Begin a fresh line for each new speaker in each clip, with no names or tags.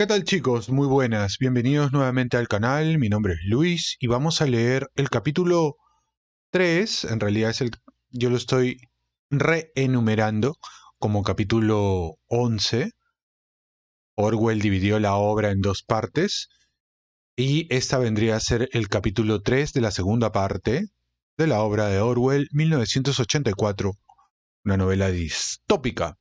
¿Qué tal chicos? Muy buenas, bienvenidos nuevamente al canal, mi nombre es Luis y vamos a leer el capítulo 3. En realidad yo lo estoy reenumerando como capítulo 11. Orwell dividió la obra en dos partes y esta vendría a ser el capítulo 3 de la segunda parte de la obra de Orwell, 1984, una novela distópica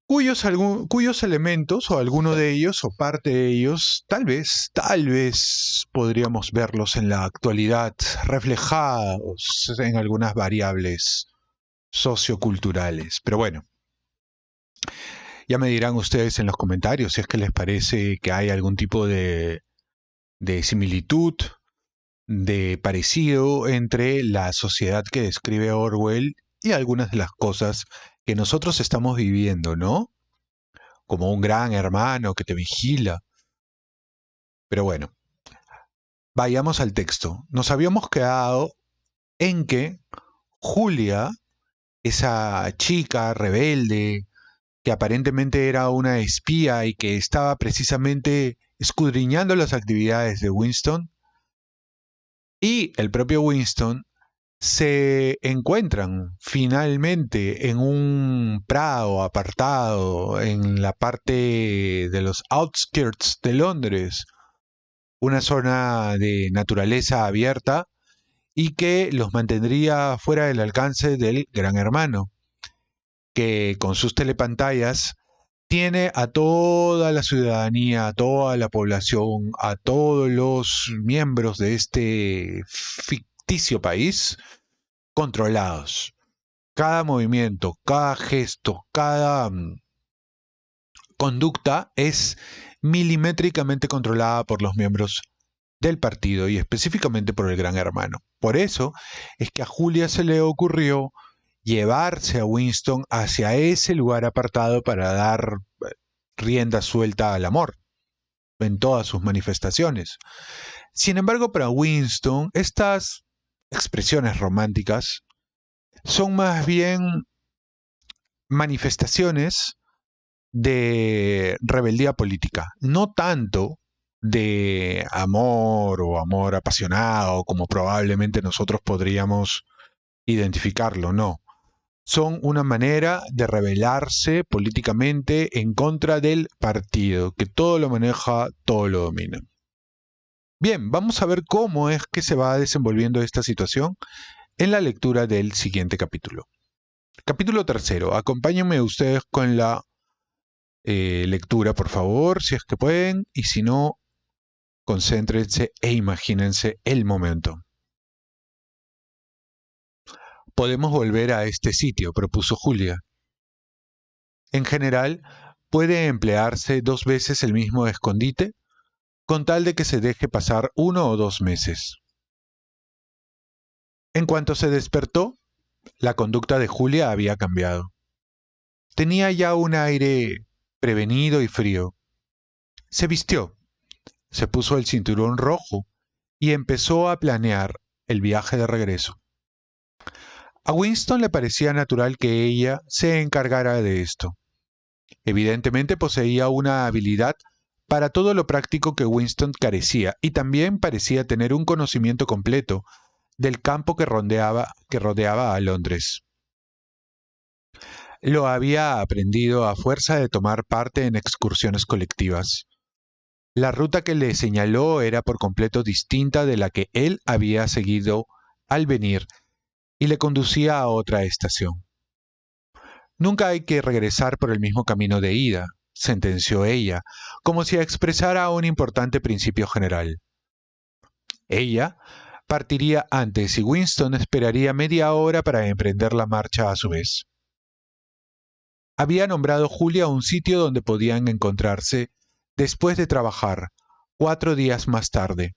cuyos elementos o alguno de ellos o parte de ellos tal vez podríamos verlos en la actualidad reflejados en algunas variables socioculturales. Pero bueno, ya me dirán ustedes en los comentarios si es que les parece que hay algún tipo de similitud, de parecido entre la sociedad que describe Orwell y algunas de las cosas que nosotros estamos viviendo, ¿no? Como un gran hermano que te vigila. Pero bueno, vayamos al texto. Nos habíamos quedado en que Julia, esa chica rebelde, que aparentemente era una espía y que estaba precisamente escudriñando las actividades de Winston, y el propio Winston se encuentran finalmente en un prado apartado en la parte de los outskirts de Londres, una zona de naturaleza abierta y que los mantendría fuera del alcance del Gran Hermano, que con sus telepantallas tiene a toda la ciudadanía, a toda la población, a todos los miembros de este ficticio país controlados. Cada movimiento, cada gesto, cada conducta es milimétricamente controlada por los miembros del partido y específicamente por el Gran Hermano. Por eso es que a Julia se le ocurrió llevarse a Winston hacia ese lugar apartado para dar rienda suelta al amor en todas sus manifestaciones. Sin embargo, para Winston, estas expresiones románticas son más bien manifestaciones de rebeldía política, no tanto de amor o amor apasionado como probablemente nosotros podríamos identificarlo, no. Son una manera de rebelarse políticamente en contra del partido, que todo lo maneja, todo lo domina. Bien, vamos a ver cómo es que se va desenvolviendo esta situación en la lectura del siguiente capítulo. Capítulo tercero. Acompáñenme ustedes con la lectura, por favor, si es que pueden, y si no, concéntrense e imagínense el momento. Podemos volver a este sitio, propuso Julia. En general, puede emplearse 2 veces el mismo escondite, con tal de que se deje pasar 1 o 2 meses. En cuanto se despertó, la conducta de Julia había cambiado. Tenía ya un aire prevenido y frío. Se vistió, se puso el cinturón rojo y empezó a planear el viaje de regreso. A Winston le parecía natural que ella se encargara de esto. Evidentemente poseía una habilidad para todo lo práctico que Winston carecía y también parecía tener un conocimiento completo del campo que rodeaba a Londres. Lo había aprendido a fuerza de tomar parte en excursiones colectivas. La ruta que le señaló era por completo distinta de la que él había seguido al venir y le conducía a otra estación. Nunca hay que regresar por el mismo camino de ida, sentenció ella, como si expresara un importante principio general. Ella partiría antes y Winston esperaría media hora para emprender la marcha a su vez. Había nombrado Julia un sitio donde podían encontrarse después de trabajar, 4 días más tarde.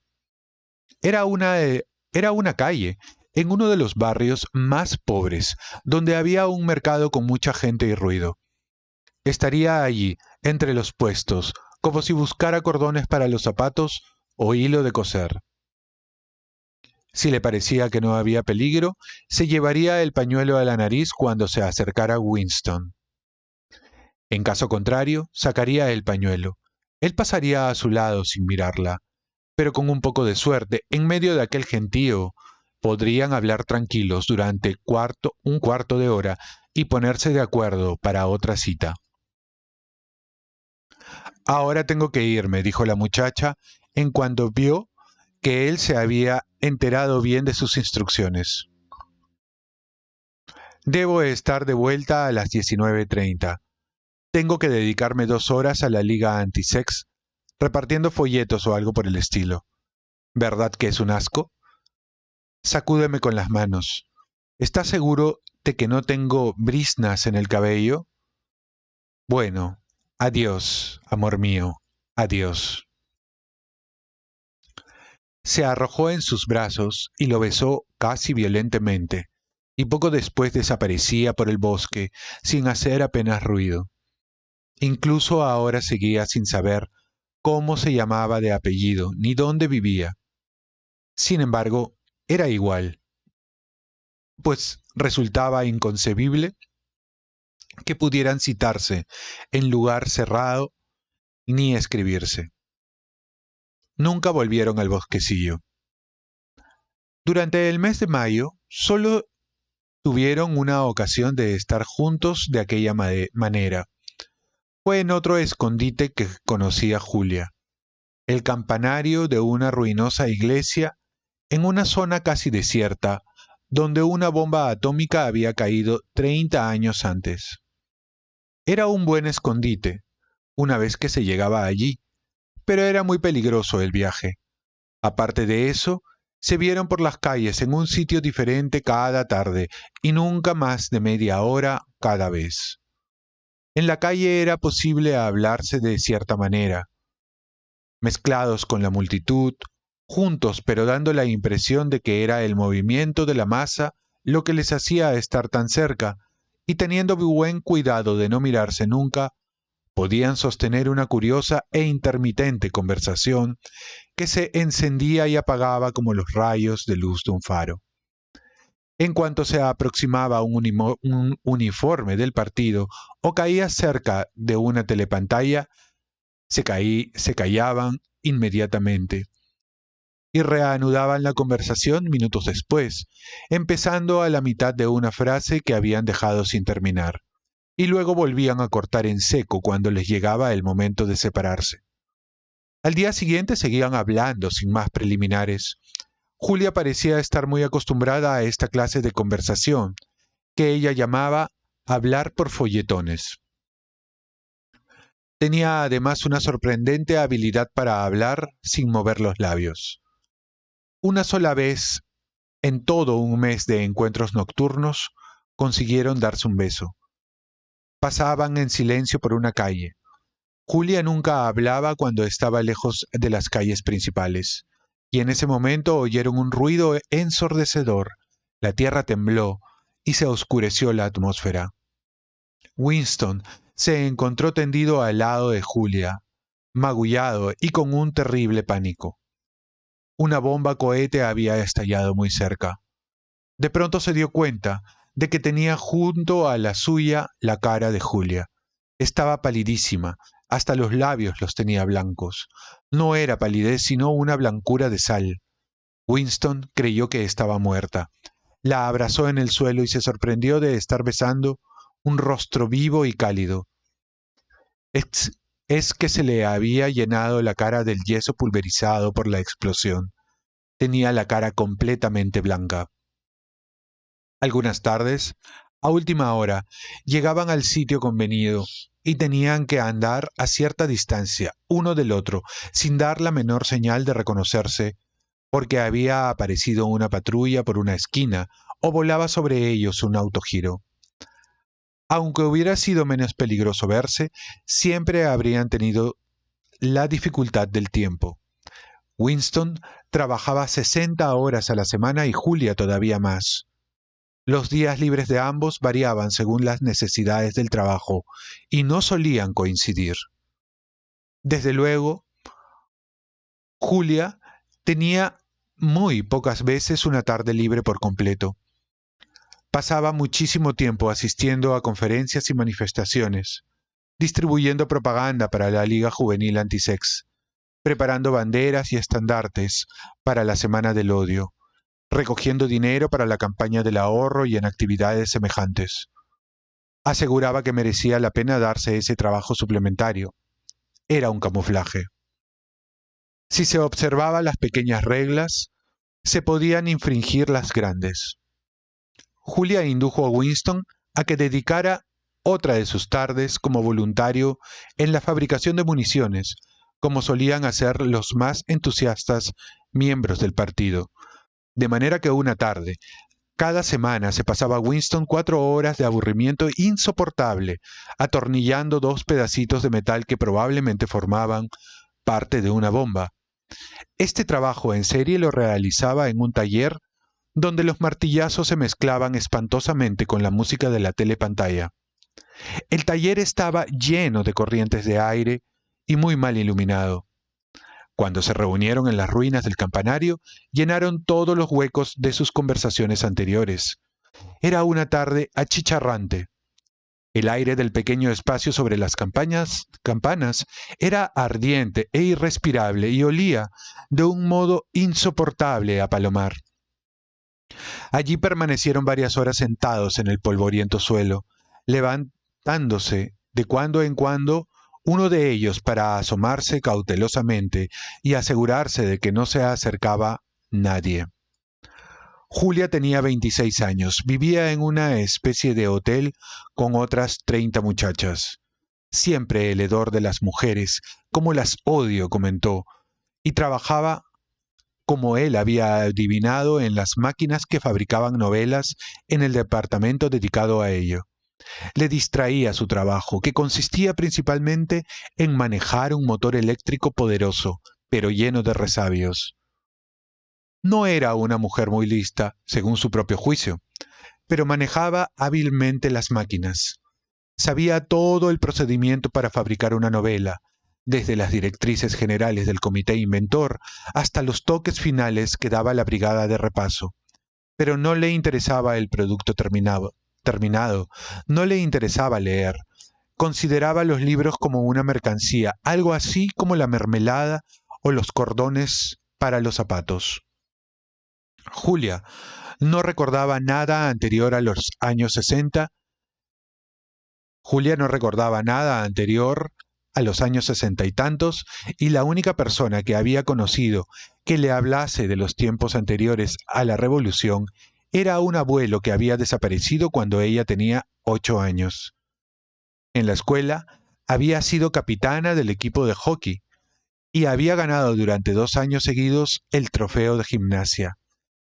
Era una calle en uno de los barrios más pobres, donde había un mercado con mucha gente y ruido. Estaría allí, entre los puestos, como si buscara cordones para los zapatos o hilo de coser. Si le parecía que no había peligro, se llevaría el pañuelo a la nariz cuando se acercara Winston. En caso contrario, sacaría el pañuelo, Él pasaría a su lado sin mirarla, pero con un poco de suerte, en medio de aquel gentío, podrían hablar tranquilos durante un cuarto de hora y ponerse de acuerdo para otra cita. Ahora tengo que irme, dijo la muchacha, en cuanto vio que él se había enterado bien de sus instrucciones. Debo estar de vuelta a las 19:30. Tengo que dedicarme 2 horas a la Liga Antisex, repartiendo folletos o algo por el estilo. ¿Verdad que es un asco? Sacúdeme con las manos. ¿Estás seguro de que no tengo briznas en el cabello? Bueno, adiós, amor mío, adiós. Se arrojó en sus brazos y lo besó casi violentemente, y poco después desaparecía por el bosque sin hacer apenas ruido. Incluso ahora seguía sin saber cómo se llamaba de apellido ni dónde vivía. Sin embargo, era igual, pues resultaba inconcebible que pudieran citarse en lugar cerrado ni escribirse. Nunca volvieron al bosquecillo. Durante el mes de mayo, solo tuvieron una ocasión de estar juntos de aquella manera. Fue en otro escondite que conocía Julia, el campanario de una ruinosa iglesia en una zona casi desierta, donde una bomba atómica había caído 30 años antes. Era un buen escondite, una vez que se llegaba allí, pero era muy peligroso el viaje. Aparte de eso, se vieron por las calles en un sitio diferente cada tarde y nunca más de media hora cada vez. En la calle era posible hablarse de cierta manera, mezclados con la multitud, juntos pero dando la impresión de que era el movimiento de la masa lo que les hacía estar tan cerca, y teniendo buen cuidado de no mirarse nunca, podían sostener una curiosa e intermitente conversación que se encendía y apagaba como los rayos de luz de un faro. En cuanto se aproximaba un uniforme del partido o caía cerca de una telepantalla, se callaban inmediatamente y reanudaban la conversación minutos después, empezando a la mitad de una frase que habían dejado sin terminar, y luego volvían a cortar en seco cuando les llegaba el momento de separarse. Al día siguiente seguían hablando sin más preliminares. Julia parecía estar muy acostumbrada a esta clase de conversación, que ella llamaba hablar por folletones. Tenía además una sorprendente habilidad para hablar sin mover los labios. Una sola vez, en todo un mes de encuentros nocturnos, consiguieron darse un beso. Pasaban en silencio por una calle. Julia nunca hablaba cuando estaba lejos de las calles principales, y en ese momento oyeron un ruido ensordecedor. La tierra tembló y se oscureció la atmósfera. Winston se encontró tendido al lado de Julia, magullado y con un terrible pánico. Una bomba cohete había estallado muy cerca. De pronto se dio cuenta de que tenía junto a la suya la cara de Julia. Estaba palidísima, hasta los labios los tenía blancos. No era palidez, sino una blancura de sal. Winston creyó que estaba muerta. La abrazó en el suelo y se sorprendió de estar besando un rostro vivo y cálido. Es, es que se le había llenado la cara del yeso pulverizado por la explosión. Tenía la cara completamente blanca. Algunas tardes, a última hora, llegaban al sitio convenido y tenían que andar a cierta distancia uno del otro, sin dar la menor señal de reconocerse, porque había aparecido una patrulla por una esquina o volaba sobre ellos un autogiro. Aunque hubiera sido menos peligroso verse, siempre habrían tenido la dificultad del tiempo. Winston trabajaba 60 horas a la semana y Julia todavía más. Los días libres de ambos variaban según las necesidades del trabajo y no solían coincidir. Desde luego, Julia tenía muy pocas veces una tarde libre por completo. Pasaba muchísimo tiempo asistiendo a conferencias y manifestaciones. distribuyendo propaganda para la Liga Juvenil Antisex, preparando banderas y estandartes para la Semana del Odio, recogiendo dinero para la campaña del ahorro y en actividades semejantes. Aseguraba que merecía la pena darse ese trabajo suplementario. Era un camuflaje. Si se observaban las pequeñas reglas, se podían infringir las grandes. Julia indujo a Winston a que dedicara otra de sus tardes como voluntario en la fabricación de municiones, como solían hacer los más entusiastas miembros del partido. De manera que una tarde, cada semana se pasaba Winston 4 horas de aburrimiento insoportable, atornillando 2 pedacitos de metal que probablemente formaban parte de una bomba. Este trabajo en serie lo realizaba en un taller donde los martillazos se mezclaban espantosamente con la música de la telepantalla. El taller estaba lleno de corrientes de aire y muy mal iluminado. Cuando se reunieron en las ruinas del campanario, llenaron todos los huecos de sus conversaciones anteriores. Era una tarde achicharrante. El aire del pequeño espacio sobre las campanas era ardiente e irrespirable y olía de un modo insoportable a palomar. Allí permanecieron varias horas sentados en el polvoriento suelo, levantándose de cuando en cuando uno de ellos para asomarse cautelosamente y asegurarse de que no se acercaba nadie. Julia tenía 26 años, vivía en una especie de hotel con otras 30 muchachas. Siempre el hedor de las mujeres, como las odio, comentó, y trabajaba como él había adivinado en las máquinas que fabricaban novelas en el departamento dedicado a ello. Le distraía su trabajo, que consistía principalmente en manejar un motor eléctrico poderoso, pero lleno de resabios. No era una mujer muy lista, según su propio juicio, pero manejaba hábilmente las máquinas. Sabía todo el procedimiento para fabricar una novela, desde las directrices generales del comité inventor hasta los toques finales que daba la brigada de repaso. Pero no le interesaba el producto terminado, no le interesaba leer. Consideraba los libros como una mercancía, algo así como la mermelada o los cordones para los zapatos. Julia no recordaba nada anterior a los años 60. Julia no recordaba nada anterior a los años 60 y tantos, y la única persona que había conocido que le hablase de los tiempos anteriores a la Revolución era un abuelo que había desaparecido cuando ella tenía 8 años. En la escuela había sido capitana del equipo de hockey y había ganado durante 2 años seguidos el trofeo de gimnasia.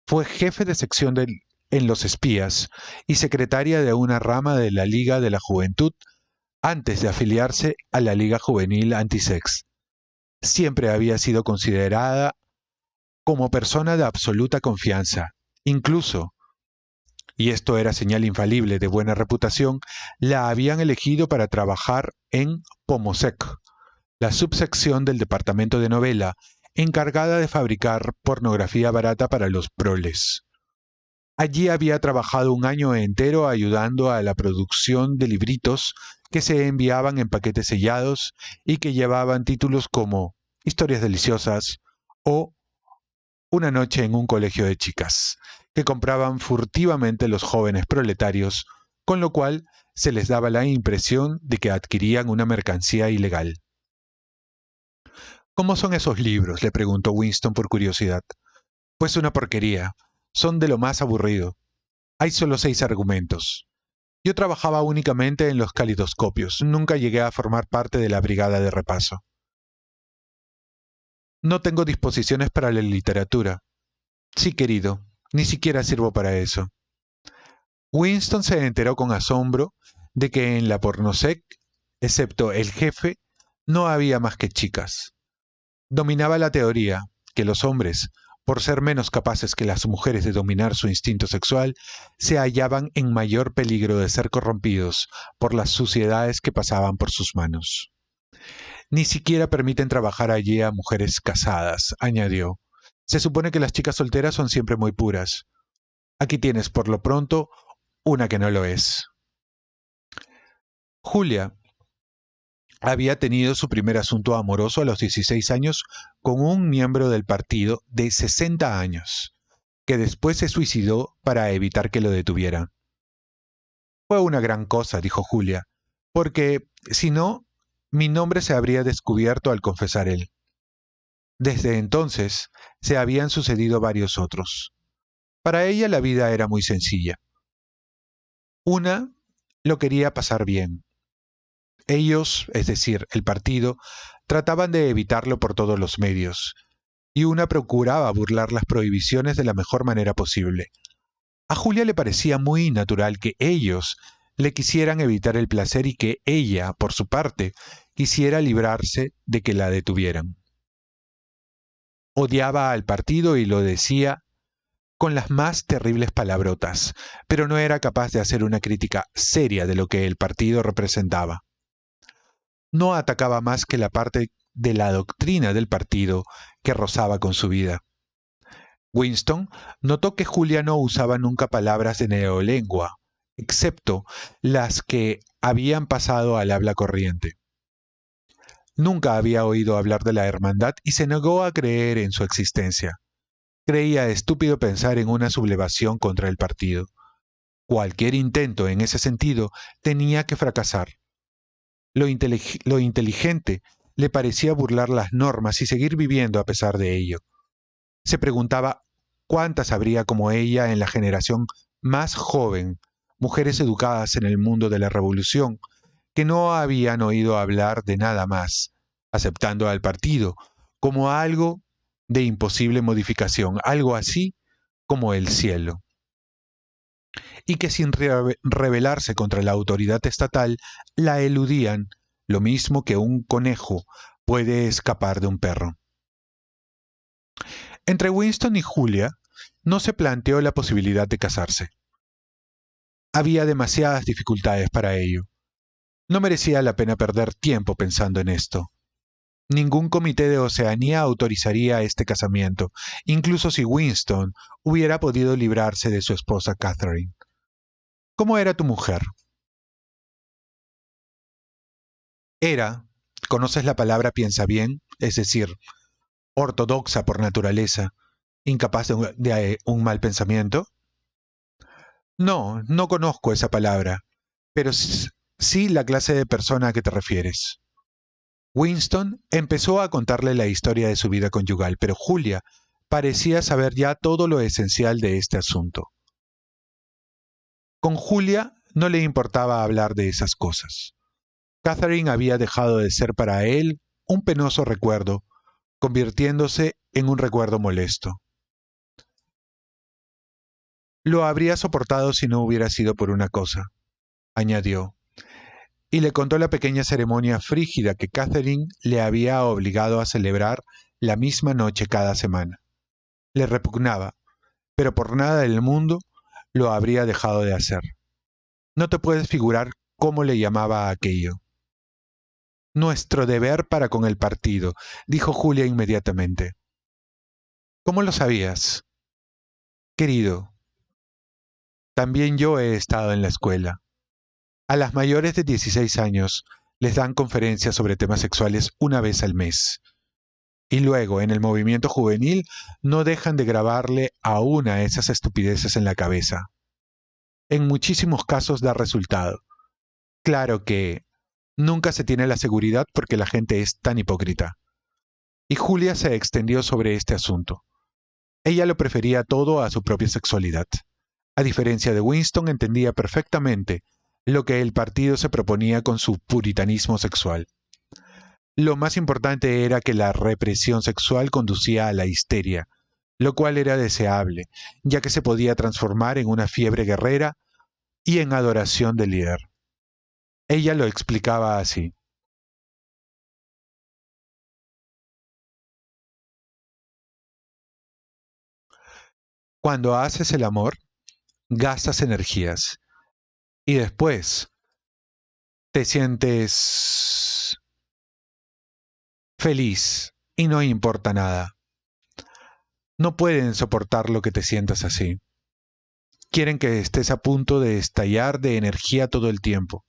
Fue jefe de sección en Los Espías y secretaria de una rama de la Liga de la Juventud antes de afiliarse a la Liga Juvenil Antisex. Siempre había sido considerada como persona de absoluta confianza. Incluso, y esto era señal infalible de buena reputación, la habían elegido para trabajar en Pomosec, la subsección del departamento de novela, encargada de fabricar pornografía barata para los proles. Allí había trabajado un año entero ayudando a la producción de libritos que se enviaban en paquetes sellados y que llevaban títulos como Historias deliciosas o Una noche en un colegio de chicas, que compraban furtivamente los jóvenes proletarios, con lo cual se les daba la impresión de que adquirían una mercancía ilegal. ¿Cómo son esos libros?, le preguntó Winston por curiosidad. Pues una porquería. Son de lo más aburrido. Hay solo 6 argumentos. Yo trabajaba únicamente en los calidoscopios. Nunca llegué a formar parte de la brigada de repaso. No tengo disposiciones para la literatura. Sí, querido, ni siquiera sirvo para eso. Winston se enteró con asombro de que en la Pornosec, excepto el jefe, no había más que chicas. Dominaba la teoría que los hombres, por ser menos capaces que las mujeres de dominar su instinto sexual, se hallaban en mayor peligro de ser corrompidos por las suciedades que pasaban por sus manos. Ni siquiera permiten trabajar allí a mujeres casadas, añadió. Se supone que las chicas solteras son siempre muy puras. Aquí tienes, por lo pronto, una que no lo es. Julia había tenido su primer asunto amoroso a los 16 años con un miembro del partido de 60 años, que después se suicidó para evitar que lo detuvieran. Fue una gran cosa, dijo Julia, porque, si no, mi nombre se habría descubierto al confesar él. Desde entonces se habían sucedido varios otros. Para ella la vida era muy sencilla. Una lo quería pasar bien. Ellos, es decir, el partido, trataban de evitarlo por todos los medios, y una procuraba burlar las prohibiciones de la mejor manera posible. A Julia le parecía muy natural que ellos le quisieran evitar el placer y que ella, por su parte, quisiera librarse de que la detuvieran. Odiaba al partido y lo decía con las más terribles palabrotas, pero no era capaz de hacer una crítica seria de lo que el partido representaba. No atacaba más que la parte de la doctrina del partido que rozaba con su vida. Winston notó que Julia no usaba nunca palabras de neolengua, excepto las que habían pasado al habla corriente. Nunca había oído hablar de la hermandad y se negó a creer en su existencia. Creía estúpido pensar en una sublevación contra el partido. Cualquier intento en ese sentido tenía que fracasar. Lo inteligente le parecía burlar las normas y seguir viviendo a pesar de ello. Se preguntaba cuántas habría como ella en la generación más joven, mujeres educadas en el mundo de la revolución, que no habían oído hablar de nada más, aceptando al partido como algo de imposible modificación, algo así como el cielo, y que sin rebelarse contra la autoridad estatal, la eludían, lo mismo que un conejo puede escapar de un perro. Entre Winston y Julia no se planteó la posibilidad de casarse. Había demasiadas dificultades para ello. No merecía la pena perder tiempo pensando en esto. Ningún comité de Oceanía autorizaría este casamiento, incluso si Winston hubiera podido librarse de su esposa Catherine. ¿Cómo era tu mujer? Era, ¿conoces la palabra piensa bien? Es decir, ortodoxa por naturaleza, incapaz de un mal pensamiento. No, no conozco esa palabra, pero sí la clase de persona a que te refieres. Winston empezó a contarle la historia de su vida conyugal, pero Julia parecía saber ya todo lo esencial de este asunto. Con Julia no le importaba hablar de esas cosas. Catherine había dejado de ser para él un penoso recuerdo, convirtiéndose en un recuerdo molesto. Lo habría soportado si no hubiera sido por una cosa, añadió, y le contó la pequeña ceremonia frígida que Catherine le había obligado a celebrar la misma noche cada semana. Le repugnaba, pero por nada del mundo lo habría dejado de hacer. No te puedes figurar cómo le llamaba a aquello. Nuestro deber para con el partido, dijo Julia inmediatamente. ¿Cómo lo sabías? Querido, también yo he estado en la escuela. A las mayores de 16 años les dan conferencias sobre temas sexuales una vez al mes. Y luego, en el movimiento juvenil, no dejan de grabarle a una esas estupideces en la cabeza. En muchísimos casos da resultado. Claro que nunca se tiene la seguridad porque la gente es tan hipócrita. Y Julia se extendió sobre este asunto. Ella lo prefería todo a su propia sexualidad. A diferencia de Winston, entendía perfectamente lo que el partido se proponía con su puritanismo sexual. Lo más importante era que la represión sexual conducía a la histeria, lo cual era deseable, ya que se podía transformar en una fiebre guerrera y en adoración del líder. Ella lo explicaba así. Cuando haces el amor, gastas energías y después te sientes feliz y no importa nada. No pueden soportar lo que te sientas así. Quieren que estés a punto de estallar de energía todo el tiempo.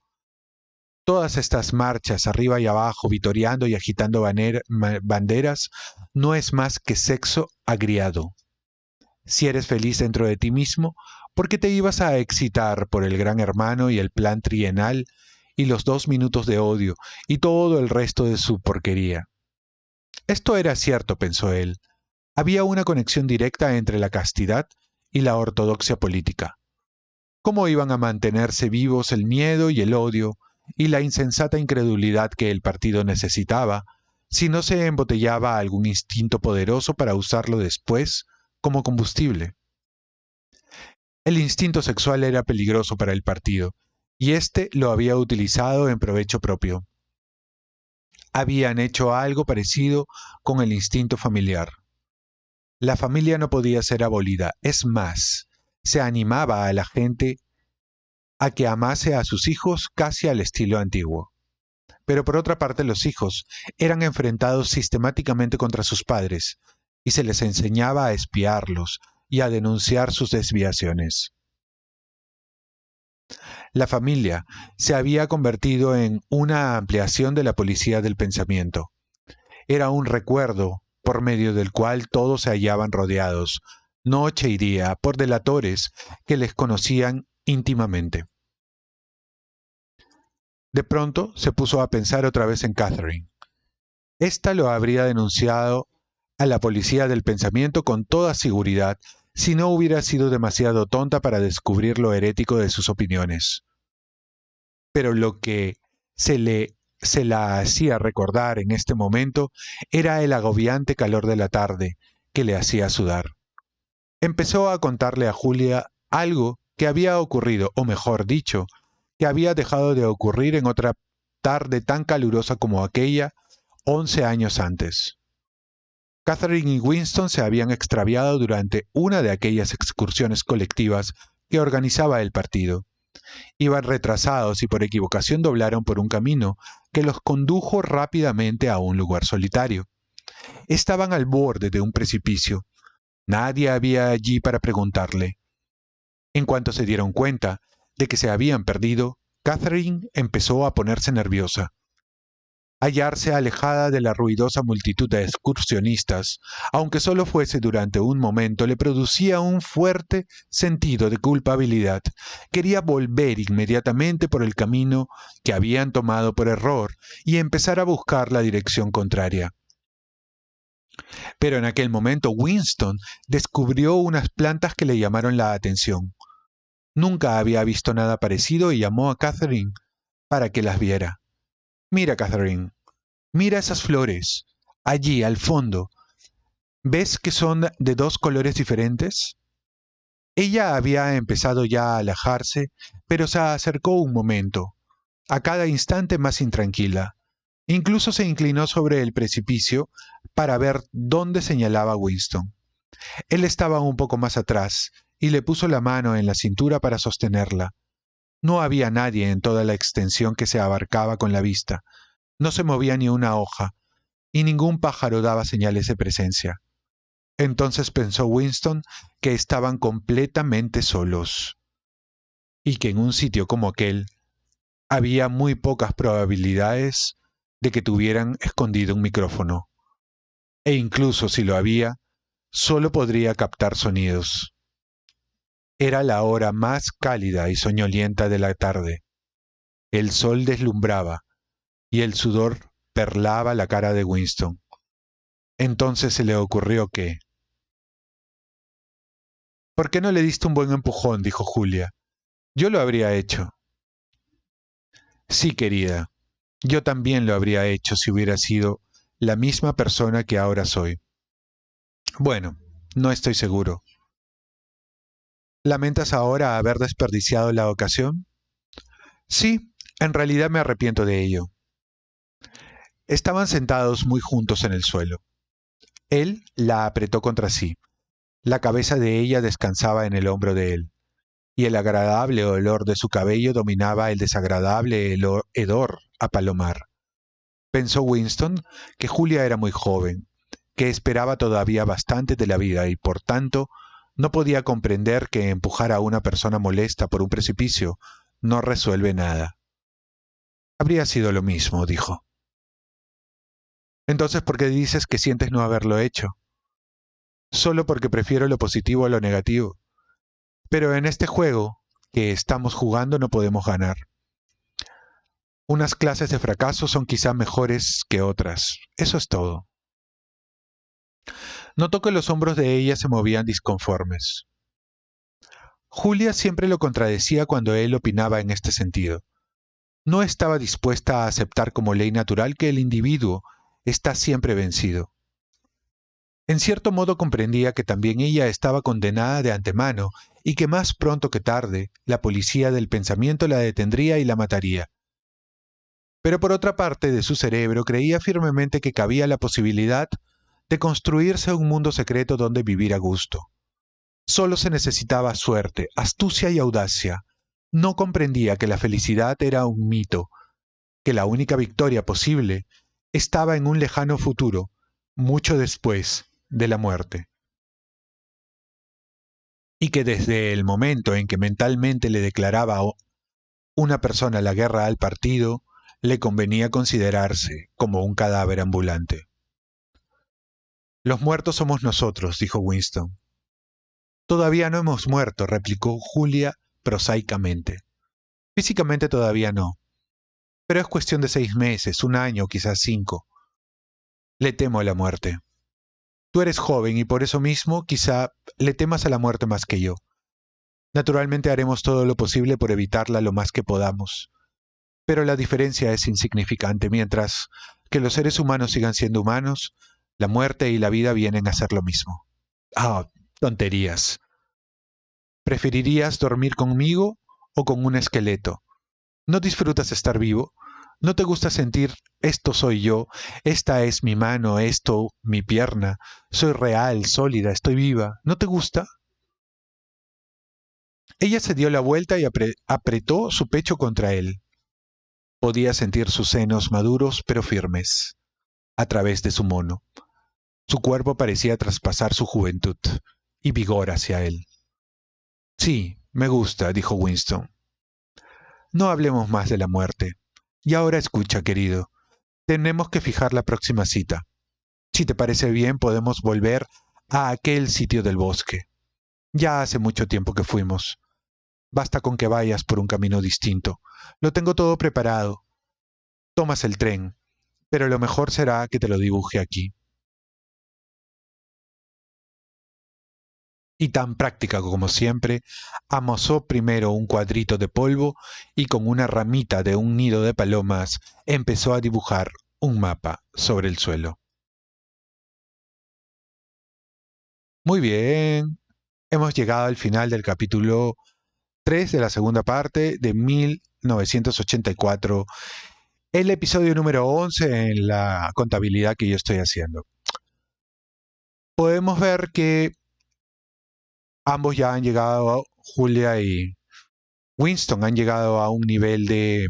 Todas estas marchas arriba y abajo, vitoreando y agitando banderas, no es más que sexo agriado. Si eres feliz dentro de ti mismo, ¿por qué te ibas a excitar por el Gran Hermano y el plan trienal y los 2 minutos de odio y todo el resto de su porquería? Esto era cierto, pensó él. Había una conexión directa entre la castidad y la ortodoxia política. ¿Cómo iban a mantenerse vivos el miedo y el odio y la insensata incredulidad que el partido necesitaba si no se embotellaba algún instinto poderoso para usarlo después como combustible? El instinto sexual era peligroso para el partido, y éste lo había utilizado en provecho propio. Habían hecho algo parecido con el instinto familiar. La familia no podía ser abolida, es más, se animaba a la gente a que amase a sus hijos casi al estilo antiguo. Pero por otra parte los hijos eran enfrentados sistemáticamente contra sus padres, y se les enseñaba a espiarlos y a denunciar sus desviaciones. La familia se había convertido en una ampliación de la policía del pensamiento. Era un recuerdo por medio del cual todos se hallaban rodeados, noche y día, por delatores que les conocían íntimamente. De pronto se puso a pensar otra vez en Catherine. Esta lo habría denunciado a la policía del pensamiento con toda seguridad si no hubiera sido demasiado tonta para descubrir lo herético de sus opiniones. Pero lo que se la hacía recordar en este momento era el agobiante calor de la tarde que le hacía sudar. Empezó a contarle a Julia algo que había ocurrido, o mejor dicho, que había dejado de ocurrir en otra tarde tan calurosa como aquella, 11 años antes. Catherine y Winston se habían extraviado durante una de aquellas excursiones colectivas que organizaba el partido. Iban retrasados y por equivocación doblaron por un camino que los condujo rápidamente a un lugar solitario. Estaban al borde de un precipicio. Nadie había allí para preguntarle. En cuanto se dieron cuenta de que se habían perdido, Catherine empezó a ponerse nerviosa. Hallarse alejada de la ruidosa multitud de excursionistas, aunque solo fuese durante un momento, le producía un fuerte sentido de culpabilidad. Quería volver inmediatamente por el camino que habían tomado por error y empezar a buscar la dirección contraria. Pero en aquel momento Winston descubrió unas plantas que le llamaron la atención. Nunca había visto nada parecido y llamó a Catherine para que las viera. Mira, Catherine, mira esas flores, allí al fondo. ¿Ves que son de 2 colores diferentes? Ella había empezado ya a alejarse, pero se acercó un momento, a cada instante más intranquila. Incluso se inclinó sobre el precipicio para ver dónde señalaba Winston. Él estaba un poco más atrás y le puso la mano en la cintura para sostenerla. No había nadie en toda la extensión que se abarcaba con la vista. No se movía ni una hoja, y ningún pájaro daba señales de presencia. Entonces pensó Winston que estaban completamente solos, y que en un sitio como aquel había muy pocas probabilidades de que tuvieran escondido un micrófono, e incluso si lo había, solo podría captar sonidos. Era la hora más cálida y soñolienta de la tarde. El sol deslumbraba, y el sudor perlaba la cara de Winston. Entonces se le ocurrió que... ¿Por qué no le diste un buen empujón?, dijo Julia. Yo lo habría hecho. Sí, querida, yo también lo habría hecho si hubiera sido la misma persona que ahora soy. Bueno, no estoy seguro. ¿Lamentas ahora haber desperdiciado la ocasión? Sí, en realidad me arrepiento de ello. Estaban sentados muy juntos en el suelo. Él la apretó contra sí. La cabeza de ella descansaba en el hombro de él, y el agradable olor de su cabello dominaba el desagradable hedor a palomar. Pensó Winston que Julia era muy joven, que esperaba todavía bastante de la vida y, por tanto, no podía comprender que empujar a una persona molesta por un precipicio no resuelve nada. Habría sido lo mismo, dijo. Entonces, ¿por qué dices que sientes no haberlo hecho? Solo porque prefiero lo positivo a lo negativo. Pero en este juego que estamos jugando no podemos ganar. Unas clases de fracaso son quizá mejores que otras. Eso es todo. Notó que los hombros de ella se movían disconformes. Julia siempre lo contradecía cuando él opinaba en este sentido. No estaba dispuesta a aceptar como ley natural que el individuo está siempre vencido. En cierto modo comprendía que también ella estaba condenada de antemano y que más pronto que tarde la policía del pensamiento la detendría y la mataría. Pero por otra parte de su cerebro creía firmemente que cabía la posibilidad de construirse un mundo secreto donde vivir a gusto. Solo se necesitaba suerte, astucia y audacia. No comprendía que la felicidad era un mito, que la única victoria posible estaba en un lejano futuro, mucho después de la muerte. Y que desde el momento en que mentalmente le declaraba una persona la guerra al partido, le convenía considerarse como un cadáver ambulante. Los muertos somos nosotros, dijo Winston. Todavía no hemos muerto, replicó Julia prosaicamente. Físicamente todavía no, pero es cuestión de 6 meses, un año, quizás 5. Le temo a la muerte. Tú eres joven y por eso mismo quizá le temas a la muerte más que yo. Naturalmente haremos todo lo posible por evitarla lo más que podamos. Pero la diferencia es insignificante. Mientras que los seres humanos sigan siendo humanos, la muerte y la vida vienen a ser lo mismo. Ah, tonterías. ¿Preferirías dormir conmigo o con un esqueleto? ¿No disfrutas estar vivo? ¿No te gusta sentir esto soy yo, esta es mi mano, esto mi pierna, soy real, sólida, estoy viva? ¿No te gusta? Ella se dio la vuelta y apretó su pecho contra él. Podía sentir sus senos maduros pero firmes, a través de su mono. Su cuerpo parecía traspasar su juventud y vigor hacia él. Sí, me gusta, dijo Winston. No hablemos más de la muerte. Y ahora escucha, querido. Tenemos que fijar la próxima cita. Si te parece bien, podemos volver a aquel sitio del bosque. Ya hace mucho tiempo que fuimos. Basta con que vayas por un camino distinto. Lo tengo todo preparado. Tomas el tren, pero lo mejor será que te lo dibuje aquí. Y tan práctica como siempre, amasó primero un cuadrito de polvo y con una ramita de un nido de palomas empezó a dibujar un mapa sobre el suelo. Muy bien, hemos llegado al final del capítulo 3 de la segunda parte de 1984, el episodio número 11 en la contabilidad que yo estoy haciendo. Podemos ver que ambos ya han llegado, Julia y Winston han llegado a un nivel de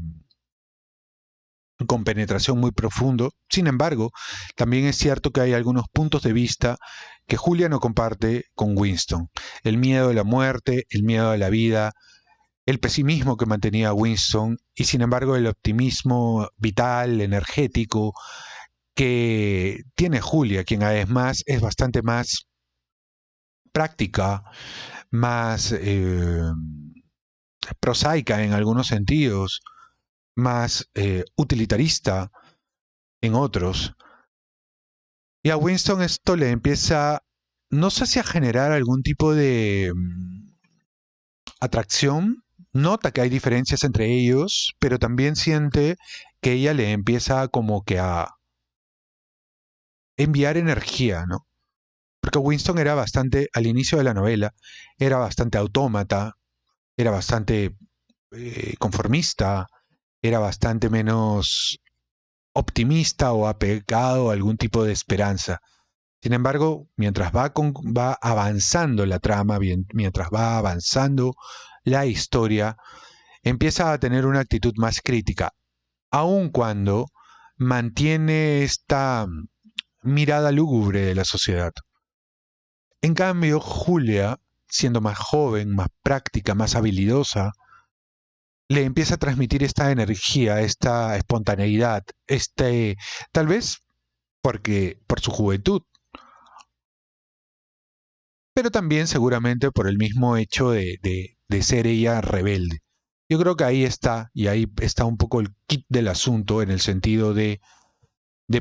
compenetración muy profundo. Sin embargo, también es cierto que hay algunos puntos de vista que Julia no comparte con Winston. El miedo a la muerte, el miedo a la vida, el pesimismo que mantenía Winston y sin embargo el optimismo vital, energético que tiene Julia, quien además es bastante más práctica, más prosaica en algunos sentidos, más utilitarista en otros. Y a Winston esto le empieza, no sé si a generar algún tipo de atracción, nota que hay diferencias entre ellos, pero también siente que ella le empieza como que a enviar energía, ¿no? Porque Winston era bastante, al inicio de la novela, era bastante autómata, era bastante conformista, era bastante menos optimista o apegado a algún tipo de esperanza. Sin embargo, mientras va avanzando la trama, mientras va avanzando la historia, empieza a tener una actitud más crítica, aun cuando mantiene esta mirada lúgubre de la sociedad. En cambio, Julia, siendo más joven, más práctica, más habilidosa, le empieza a transmitir esta energía, esta espontaneidad, tal vez por su juventud, pero también seguramente por el mismo hecho de ser ella rebelde. Yo creo que ahí está, y ahí está un poco el kit del asunto, en el sentido de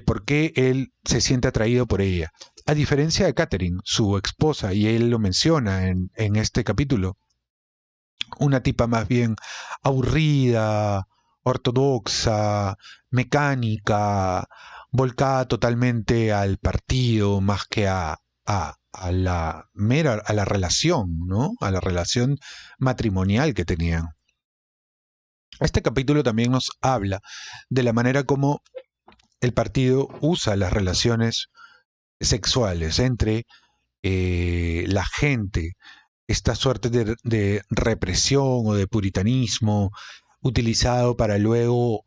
por qué él se siente atraído por ella. A diferencia de Catherine, su esposa, y él lo menciona en este capítulo, una tipa más bien aburrida, ortodoxa, mecánica, volcada totalmente al partido más que a la relación, ¿no? A la relación matrimonial que tenían. Este capítulo también nos habla de la manera como el partido usa las relaciones sexuales entre la gente, esta suerte de represión o de puritanismo utilizado para luego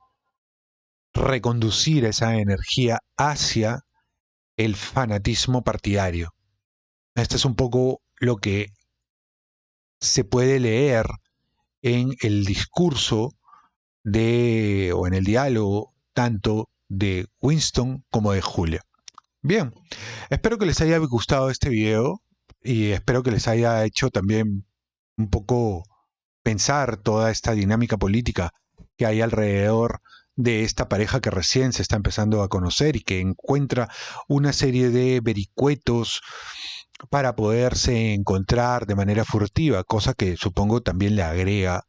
reconducir esa energía hacia el fanatismo partidario. Este es un poco lo que se puede leer en el discurso o en el diálogo tanto de Winston como de Julia. Bien, espero que les haya gustado este video y espero que les haya hecho también un poco pensar toda esta dinámica política que hay alrededor de esta pareja que recién se está empezando a conocer y que encuentra una serie de vericuetos para poderse encontrar de manera furtiva, cosa que supongo también le agrega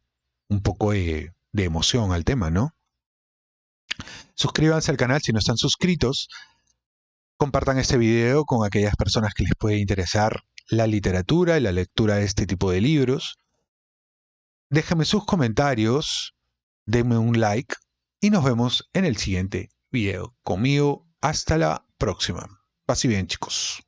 un poco de emoción al tema, ¿no? Suscríbanse al canal si no están suscritos. Compartan este video con aquellas personas que les puede interesar la literatura y la lectura de este tipo de libros. Déjenme sus comentarios, denme un like y nos vemos en el siguiente video. Conmigo, hasta la próxima. Paz y bien, chicos.